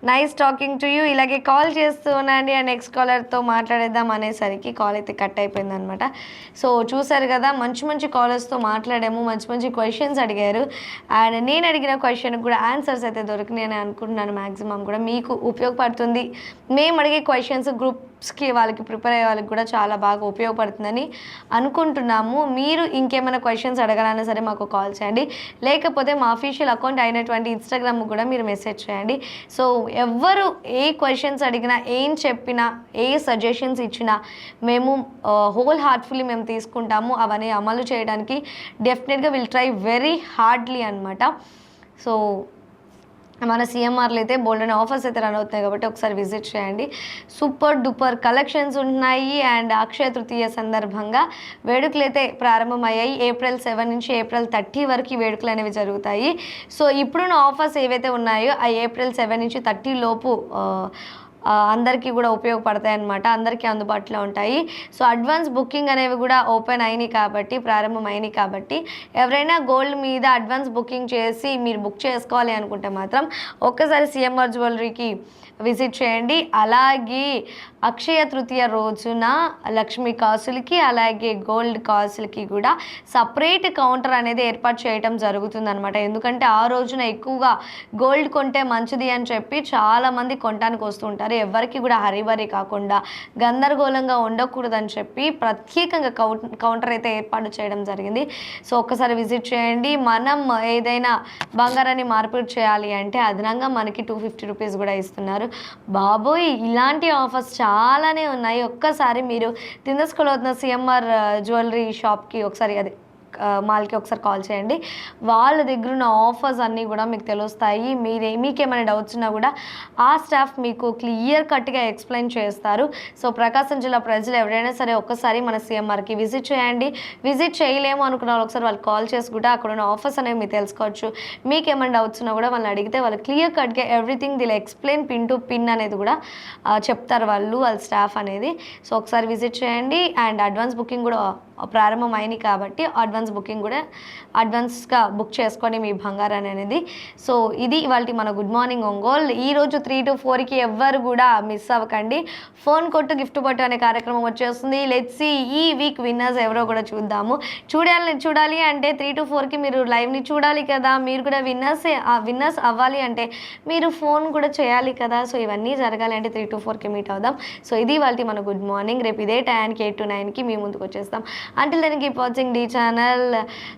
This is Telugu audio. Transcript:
Nice talking to you. ఇలాగే కాల్ చేస్తూ ఉండండి. అండ్ నెక్స్ట్ కాలర్తో మాట్లాడేద్దాం అనేసరికి కాల్ అయితే కట్ అయిపోయిందనమాట. సో చూసారు కదా, మంచి మంచి కాలర్స్తో మాట్లాడాము, మంచి మంచి క్వశ్చన్స్ అడిగారు. అండ్ నేను అడిగిన క్వశ్చన్కి కూడా ఆన్సర్స్ అయితే దొరికినాయి అని అనుకుంటున్నాను. మ్యాక్సిమం కూడా మీకు ఉపయోగపడుతుంది. మేము అడిగే క్వశ్చన్స్ గ్రూప్స్కి వాళ్ళకి ప్రిపేర్ అయ్యే వాళ్ళకి కూడా చాలా బాగా ఉపయోగపడుతుందని అనుకుంటున్నాము. మీరు ఇంకేమైనా క్వశ్చన్స్ అడగాలన్నా సరే మాకు కాల్ చేయండి, లేకపోతే మా అఫీషియల్ అకౌంట్ అయినటువంటి ఇన్స్టాగ్రామ్ కూడా మీరు మెసేజ్ చేయండి. సో ఎవ్వరు ఏ క్వశ్చన్స్ అడిగినా, ఏం చెప్పినా, ఏ సజెషన్స్ ఇచ్చినా మేము హోల్ హార్ట్ఫుల్లీ మేము తీసుకుంటాము. అవన్నీ అమలు చేయడానికి డెఫినెట్గా విల్ ట్రై వెరీ హార్డ్లీ అనమాట. సో మన సిఎంఆర్లో అయితే బోల్డెన్ ఆఫర్స్ అయితే రన్ అవుతున్నాయి కాబట్టి ఒకసారి విజిట్ చేయండి. సూపర్ డూపర్ కలెక్షన్స్ ఉన్నాయి. అండ్ అక్షయ తృతీయ సందర్భంగా వేడుకలు అయితే ప్రారంభమయ్యాయి. ఏప్రిల్ 7 నుంచి ఏప్రిల్ 30 వరకు ఈ వేడుకలు అనేవి జరుగుతాయి. సో ఇప్పుడున్న ఆఫర్స్ ఏవైతే ఉన్నాయో ఆ ఏప్రిల్ 7 నుంచి 30 లోపు అందరికీ కూడా ఉపయోగపడతాయి అన్నమాట. అందరికీ అందుబాటులో ఉంటాయి. సో అడ్వాన్స్ బుకింగ్ అనేవి కూడా ఓపెన్ అయినాయి కాబట్టి, ప్రారంభం అయినాయి కాబట్టి, ఎవరైనా గోల్డ్ మీద అడ్వాన్స్ బుకింగ్ చేసి మీరు బుక్ చేసుకోవాలి అనుకుంటే మాత్రం ఒక్కసారి సిఎంఆర్ జ్యువెలరీకి విజిట్ చేయండి. అలాగే అక్షయ తృతీయ రోజున లక్ష్మీ కాసులకి అలాగే గోల్డ్ కాసులకి కూడా సపరేట్ కౌంటర్ అనేది ఏర్పాటు చేయడం జరుగుతుంది అనమాట. ఎందుకంటే ఆ రోజున ఎక్కువగా గోల్డ్ కొంటే మంచిది అని చెప్పి చాలామంది కొనడానికి వస్తుంటారు. ఎవరికి కూడా హరిబరి కాకుండా గందరగోళంగా ఉండకూడదని చెప్పి ప్రత్యేకంగా కౌంటర్ అయితే ఏర్పాటు చేయడం జరిగింది. సో ఒక్కసారి విజిట్ చేయండి. మనం ఏదైనా బంగారాన్ని మార్పిడి చేయాలి అంటే అదనంగా మనకి 250 రూపీస్ కూడా ఇస్తున్నారు. బాబోయ్, ఇలాంటి ఆఫర్స్ చాలానే ఉన్నాయి. ఒక్కసారి మీరు తిందస్కులో అవుతున్న సిఎంఆర్ జ్యువెలరీ షాప్కి ఒకసారి మాల్కి ఒకసారి కాల్ చేయండి. వాళ్ళ దగ్గర ఉన్న ఆఫర్స్ అన్నీ కూడా మీకు తెలుస్తాయి. మీకేమైనా డౌట్స్ ఉన్నా కూడా ఆ స్టాఫ్ మీకు క్లియర్ కట్గా ఎక్స్ప్లెయిన్ చేస్తారు. సో ప్రకాశం జిల్లా ప్రజలు ఎవరైనా సరే ఒక్కసారి మన సిఎంఆర్కి విజిట్ చేయండి. విజిట్ చేయలేము అనుకున్న వాళ్ళు ఒకసారి వాళ్ళు కాల్ చేసి కూడా అక్కడ ఉన్న ఆఫర్స్ అనేవి మీరు తెలుసుకోవచ్చు. మీకేమైనా డౌట్స్ ఉన్నా కూడా వాళ్ళని అడిగితే వాళ్ళు క్లియర్ కట్గా ఎవ్రీథింగ్ దిల్ ఎక్స్ప్లెయిన్ పిన్ టు పిన్ అనేది కూడా చెప్తారు వాళ్ళ స్టాఫ్ అనేది. సో ఒకసారి విజిట్ చేయండి. అండ్ అడ్వాన్స్ బుకింగ్ కూడా ప్రారంభం అయినాయి కాబట్టి అడ్వాన్స్ బుకింగ్ కూడా అడ్వాన్స్గా బుక్ చేసుకోండి మీ బంగారాన్ని అనేది. సో ఇది ఇవాళ మన గుడ్ మార్నింగ్ ఒంగోల్. ఈరోజు 3 to 4కి ఎవ్వరు కూడా మిస్ అవ్వకండి. ఫోన్ కొట్టు గిఫ్ట్ పట్టు అనే కార్యక్రమం వచ్చేస్తుంది. లెట్స్ సీ ఈ వీక్ విన్నర్స్ ఎవరో కూడా చూద్దాము. చూడాలి అంటే 3 to 4కి మీరు లైవ్ని చూడాలి కదా. మీరు కూడా విన్నర్స్ అవ్వాలి అంటే మీరు ఫోన్ కూడా చేయాలి కదా. సో ఇవన్నీ జరగాలి అంటే 3 to 4కి మీట్ అవుదాం. సో ఇది ఇవాళ మన గుడ్ మార్నింగ్. రేపు ఇదే టైంకి 8 to 9కి మీ ముందుకు వచ్చేస్తాం. Until then, keep watching D channel.